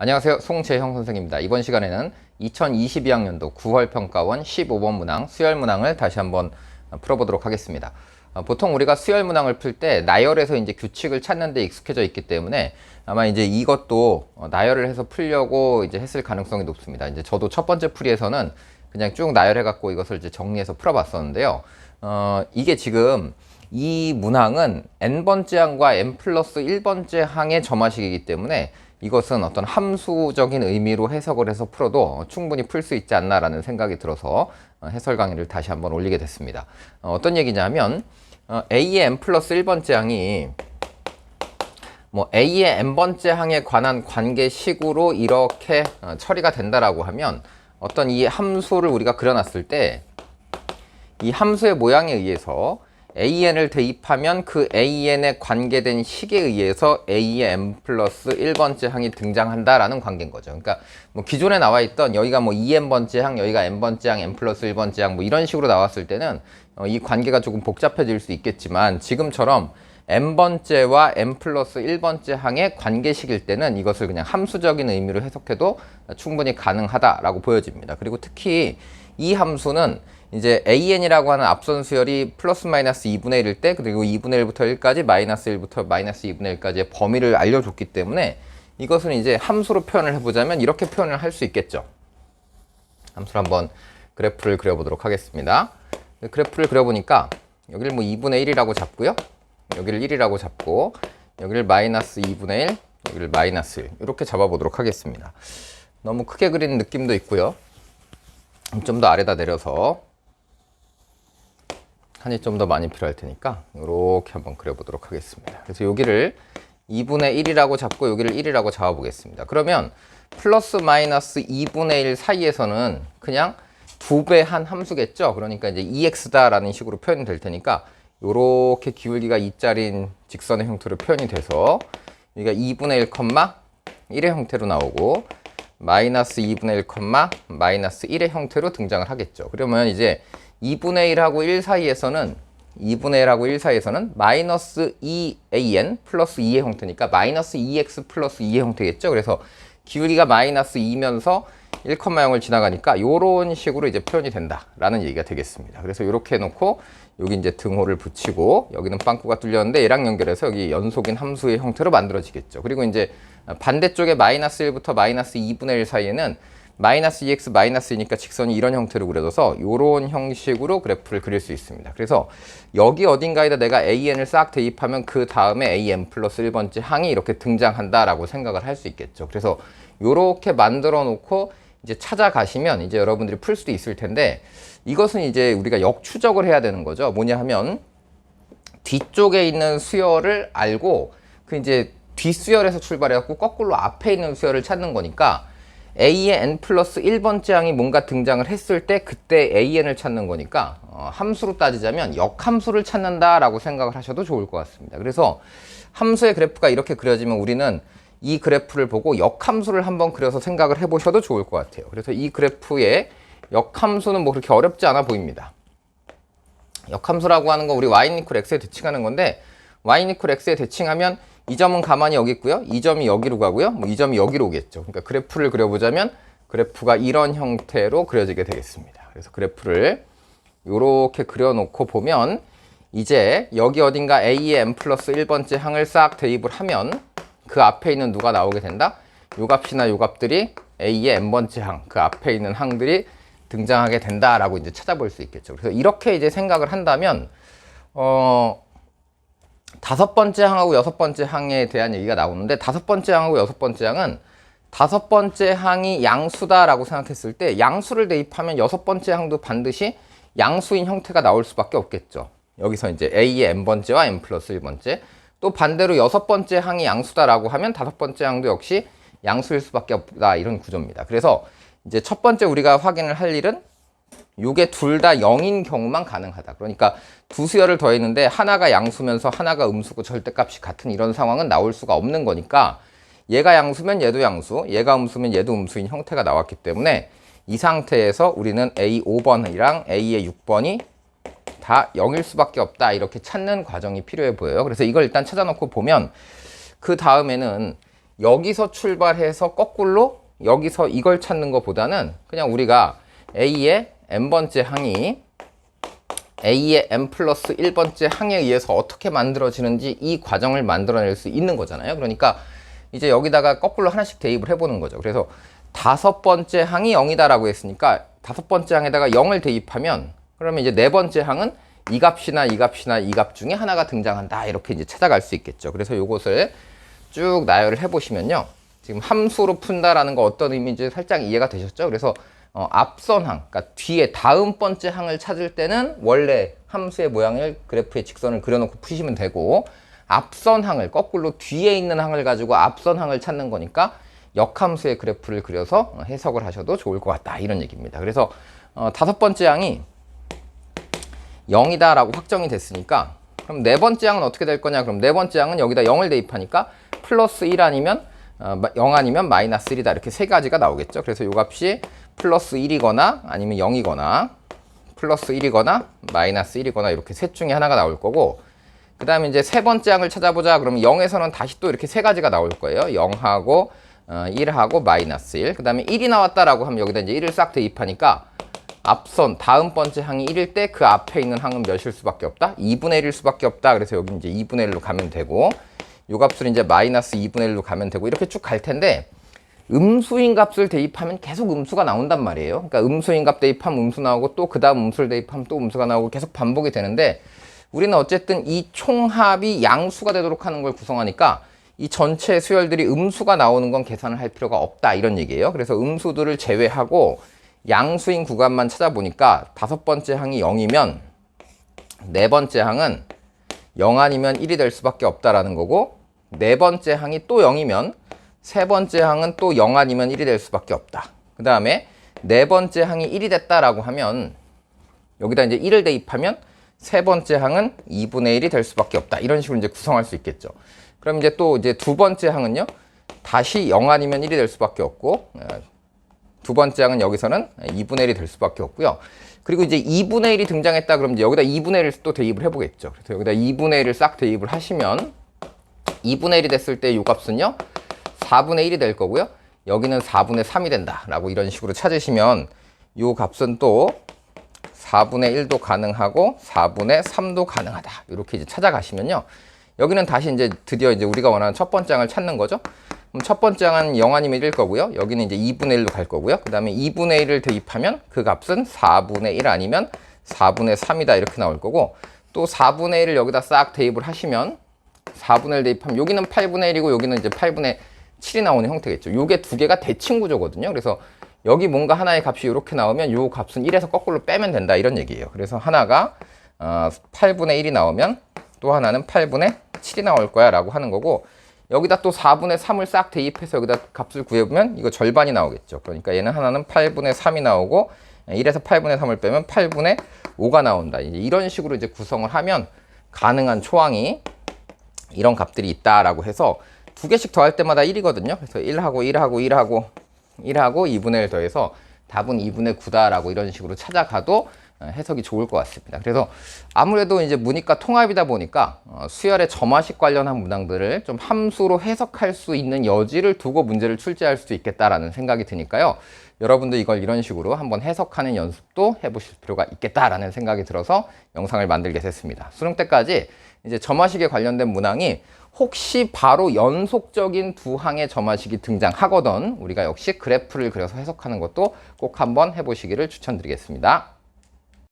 안녕하세요. 송재형 선생입니다. 이번 시간에는 2022학년도 9월 평가원 15번 문항, 수열 문항을 다시 한번 풀어보도록 하겠습니다. 보통 우리가 수열 문항을 풀 때 나열해서 이제 규칙을 찾는 데 익숙해져 있기 때문에 아마 이제 이것도 나열을 해서 풀려고 이제 했을 가능성이 높습니다. 이제 저도 첫 번째 풀이에서는 그냥 쭉 나열해 갖고 이것을 이제 정리해서 풀어봤었는데요. 이게 지금 이 문항은 n번째 항과 n 플러스 1번째 항의 점화식이기 때문에 이것은 어떤 함수적인 의미로 해석을 해서 풀어도 충분히 풀 수 있지 않나라는 생각이 들어서 해설 강의를 다시 한번 올리게 됐습니다. 어떤 얘기냐면 A의 n 플러스 1번째 항이 A의 n번째 항에 관한 관계식으로 이렇게 처리가 된다라고 하면 어떤 이 함수를 우리가 그려놨을 때 이 함수의 모양에 의해서 an을 대입하면 그 an에 관계된 식에 의해서 a의 n 플러스 1번째 항이 등장한다라는 관계인 거죠. 그러니까 기존에 나와 있던 여기가 2n번째 항, 여기가 n번째 항, n 플러스 1번째 항 이런 식으로 나왔을 때는 이 관계가 조금 복잡해질 수 있겠지만 지금처럼 n번째와 n 플러스 1번째 항의 관계식일 때는 이것을 그냥 함수적인 의미로 해석해도 충분히 가능하다라고 보여집니다. 그리고 특히 이 함수는 이제 an이라고 하는 앞선 수열이 플러스 마이너스 2분의 1일 때 그리고 2분의 1부터 1까지 마이너스 1부터 마이너스 2분의 1까지의 범위를 알려줬기 때문에 이것은 이제 함수로 표현을 해보자면 이렇게 표현을 할 수 있겠죠. 함수로 한번 그래프를 그려보도록 하겠습니다. 그래프를 그려보니까 여기를 2분의 1이라고 잡고요. 여기를 1이라고 잡고 여기를 마이너스 2분의 1, 여기를 마이너스 1 이렇게 잡아보도록 하겠습니다. 너무 크게 그리는 느낌도 있고요. 좀 더 아래다 내려서 칸이 좀 더 많이 필요할 테니까 이렇게 한번 그려보도록 하겠습니다. 그래서 여기를 2분의 1이라고 잡고 여기를 1이라고 잡아보겠습니다. 그러면 플러스 마이너스 2분의 1 사이에서는 그냥 2배 한 함수겠죠. 그러니까 이제 2x다라는 식으로 표현이 될 테니까 이렇게 기울기가 2짜리인 직선의 형태로 표현이 돼서 여기가 2분의 1, 1의 형태로 나오고 마이너스 2분의 1, 마이너스 1의 형태로 등장을 하겠죠. 그러면 이제 2분의 1하고 1 사이에서는 마이너스 2an 플러스 2의 형태니까 마이너스 2x 플러스 2의 형태겠죠. 그래서 기울기가 마이너스 2면서 1,0을 지나가니까 이런 식으로 이제 표현이 된다라는 얘기가 되겠습니다. 그래서 이렇게 해놓고 여기 이제 등호를 붙이고 여기는 빵꾸가 뚫렸는데 얘랑 연결해서 여기 연속인 함수의 형태로 만들어지겠죠. 그리고 이제 반대쪽에 마이너스 1부터 마이너스 2분의 1 사이에는 마이너스 2x 마이너스 2니까 직선이 이런 형태로 그려져서 이런 형식으로 그래프를 그릴 수 있습니다. 그래서 여기 어딘가에다 내가 an을 싹 대입하면 그 다음에 an 플러스 1번째 항이 이렇게 등장한다라고 생각을 할 수 있겠죠. 그래서 이렇게 만들어 놓고 이제 찾아가시면 이제 여러분들이 풀 수도 있을 텐데 이것은 이제 우리가 역추적을 해야 되는 거죠. 뭐냐 하면 뒤쪽에 있는 수열을 알고 그 이제 뒷수열에서 출발해갖고 거꾸로 앞에 있는 수열을 찾는 거니까 a의 n 플러스 1번째 항이 뭔가 등장을 했을 때 그때 an을 찾는 거니까 함수로 따지자면 역함수를 찾는다라고 생각을 하셔도 좋을 것 같습니다. 그래서 함수의 그래프가 이렇게 그려지면 우리는 이 그래프를 보고 역함수를 한번 그려서 생각을 해보셔도 좋을 것 같아요. 그래서 이 그래프의 역함수는 그렇게 어렵지 않아 보입니다. 역함수라고 하는 건 우리 y 이퀄 x에 대칭하는 건데 y 이퀄 x에 대칭하면 이 점은 가만히 여기 있고요. 이 점이 여기로 가고요. 이 점이 여기로 오겠죠. 그러니까 그래프를 그려보자면 그래프가 이런 형태로 그려지게 되겠습니다. 그래서 그래프를 이렇게 그려놓고 보면 이제 여기 어딘가 a의 n 플러스 1번째 항을 싹 대입을 하면 그 앞에 있는 누가 나오게 된다? 요 값이나 요 값들이 a의 n번째 항, 그 앞에 있는 항들이 등장하게 된다라고 이제 찾아볼 수 있겠죠. 그래서 이렇게 이제 생각을 한다면 다섯 번째 항하고 여섯 번째 항에 대한 얘기가 나오는데 다섯 번째 항하고 여섯 번째 항은 다섯 번째 항이 양수다라고 생각했을 때 양수를 대입하면 여섯 번째 항도 반드시 양수인 형태가 나올 수밖에 없겠죠. 여기서 이제 a의 n번째와 n 플러스 1번째 또 반대로 여섯 번째 항이 양수다라고 하면 다섯 번째 항도 역시 양수일 수밖에 없다 이런 구조입니다. 그래서 이제 첫 번째 우리가 확인을 할 일은 요게 둘 다 0인 경우만 가능하다. 그러니까 두 수열을 더했는데 하나가 양수면서 하나가 음수고 절대값이 같은 이런 상황은 나올 수가 없는 거니까 얘가 양수면 얘도 양수, 얘가 음수면 얘도 음수인 형태가 나왔기 때문에 이 상태에서 우리는 A5번이랑 A의 6번이 다 0일 수밖에 없다 이렇게 찾는 과정이 필요해 보여요. 그래서 이걸 일단 찾아놓고 보면 그 다음에는 여기서 출발해서 거꾸로 여기서 이걸 찾는 것보다는 그냥 우리가 A의 n번째 항이 A의 n 플러스 1번째 항에 의해서 어떻게 만들어지는지 이 과정을 만들어낼 수 있는 거잖아요. 그러니까 이제 여기다가 거꾸로 하나씩 대입을 해보는 거죠. 그래서 5번째 항이 0이다라고 했으니까 5번째 항에다가 0을 대입하면 그러면 이제 4번째 항은 이 값이나 이 값이나 이 값 중에 하나가 등장한다. 이렇게 이제 찾아갈 수 있겠죠. 그래서 요것을 쭉 나열을 해보시면요. 지금 함수로 푼다라는 거 어떤 의미인지 살짝 이해가 되셨죠? 그래서 앞선 항, 그러니까 뒤에 다음 번째 항을 찾을 때는 원래 함수의 모양을 그래프의 직선을 그려놓고 푸시면 되고 앞선 항을 거꾸로 뒤에 있는 항을 가지고 앞선 항을 찾는 거니까 역함수의 그래프를 그려서 해석을 하셔도 좋을 것 같다 이런 얘기입니다. 그래서 5번째 항이 0이다 라고 확정이 됐으니까 그럼 4번째 항은 어떻게 될 거냐. 그럼 4번째 항은 여기다 0을 대입하니까 플러스 1 아니면 0 아니면 마이너스 1이다 이렇게 세 가지가 나오겠죠. 그래서 요 값이 플러스 1이거나 아니면 0이거나 플러스 1이거나 마이너스 1이거나 이렇게 셋 중에 하나가 나올 거고 그 다음에 이제 세 번째 항을 찾아보자. 그러면 0에서는 다시 또 이렇게 세 가지가 나올 거예요. 0하고 1하고 마이너스 1. 그 다음에 1이 나왔다라고 하면 여기다 이제 1을 싹 대입하니까 앞선 다음 번째 항이 1일 때 그 앞에 있는 항은 몇일 수밖에 없다? 2분의 1일 수밖에 없다. 그래서 여기 이제 2분의 1로 가면 되고 요 값을 이제 마이너스 2분의 1로 가면 되고 이렇게 쭉 갈 텐데 음수인 값을 대입하면 계속 음수가 나온단 말이에요. 그러니까 음수인 값 대입하면 음수 나오고 또 그 다음 음수를 대입하면 또 음수가 나오고 계속 반복이 되는데 우리는 어쨌든 이 총합이 양수가 되도록 하는 걸 구성하니까 이 전체 수열들이 음수가 나오는 건 계산을 할 필요가 없다 이런 얘기예요. 그래서 음수들을 제외하고 양수인 구간만 찾아보니까 5번째 항이 0이면 4번째 항은 0 아니면 1이 될 수밖에 없다라는 거고 4번째 항이 또 0이면 3번째 항은 또 0 아니면 1이 될 수밖에 없다. 그 다음에 4번째 항이 1이 됐다라고 하면 여기다 이제 1을 대입하면 3번째 항은 2분의 1이 될 수밖에 없다. 이런 식으로 이제 구성할 수 있겠죠. 그럼 이제 또 이제 2번째 항은요. 다시 0 아니면 1이 될 수밖에 없고 2번째 항은 여기서는 2분의 1이 될 수밖에 없고요. 그리고 이제 2분의 1이 등장했다 그러면 이제 여기다 2분의 1을 또 대입을 해보겠죠. 그래서 여기다 2분의 1을 싹 대입을 하시면 2분의 1이 됐을 때 이 값은요. 4분의 1이 될 거고요. 여기는 4분의 3이 된다 라고 이런 식으로 찾으시면 이 값은 또 4분의 1도 가능하고 4분의 3도 가능하다. 이렇게 이제 찾아가시면요. 여기는 다시 이제 드디어 이제 우리가 원하는 첫 번째 항을 찾는 거죠. 그럼 첫 번째 항은 0 아니면 1일 거고요. 여기는 이제 2분의 1로 갈 거고요. 그 다음에 2분의 1을 대입하면 그 값은 4분의 1 아니면 4분의 3이다. 이렇게 나올 거고 또 4분의 1을 여기다 싹 대입을 하시면 4분의 1 대입하면 여기는 8분의 1이고 여기는 이제 8분의 7이 나오는 형태겠죠. 요게 두 개가 대칭 구조거든요. 그래서 여기 뭔가 하나의 값이 이렇게 나오면 요 값은 1에서 거꾸로 빼면 된다 이런 얘기예요. 그래서 하나가 8분의 1이 나오면 또 하나는 8분의 7이 나올 거야 라고 하는 거고 여기다 또 4분의 3을 싹 대입해서 여기다 값을 구해보면 이거 절반이 나오겠죠. 그러니까 얘는 하나는 8분의 3이 나오고 1에서 8분의 3을 빼면 8분의 5가 나온다. 이제 이런 식으로 이제 구성을 하면 가능한 초항이 이런 값들이 있다라고 해서 두 개씩 더할 때마다 1이거든요. 그래서 1하고 1하고 1하고 1하고 2분의 1 더해서 답은 2분의 9다라고 이런 식으로 찾아가도 해석이 좋을 것 같습니다. 그래서 아무래도 이제 문이과 통합이다 보니까 수열의 점화식 관련한 문항들을 좀 함수로 해석할 수 있는 여지를 두고 문제를 출제할 수도 있겠다라는 생각이 드니까요. 여러분도 이걸 이런 식으로 한번 해석하는 연습도 해보실 필요가 있겠다라는 생각이 들어서 영상을 만들게 됐습니다. 수능 때까지 이제 점화식에 관련된 문항이 혹시 바로 연속적인 두 항의 점화식이 등장하거든 우리가 역시 그래프를 그려서 해석하는 것도 꼭 한번 해보시기를 추천드리겠습니다.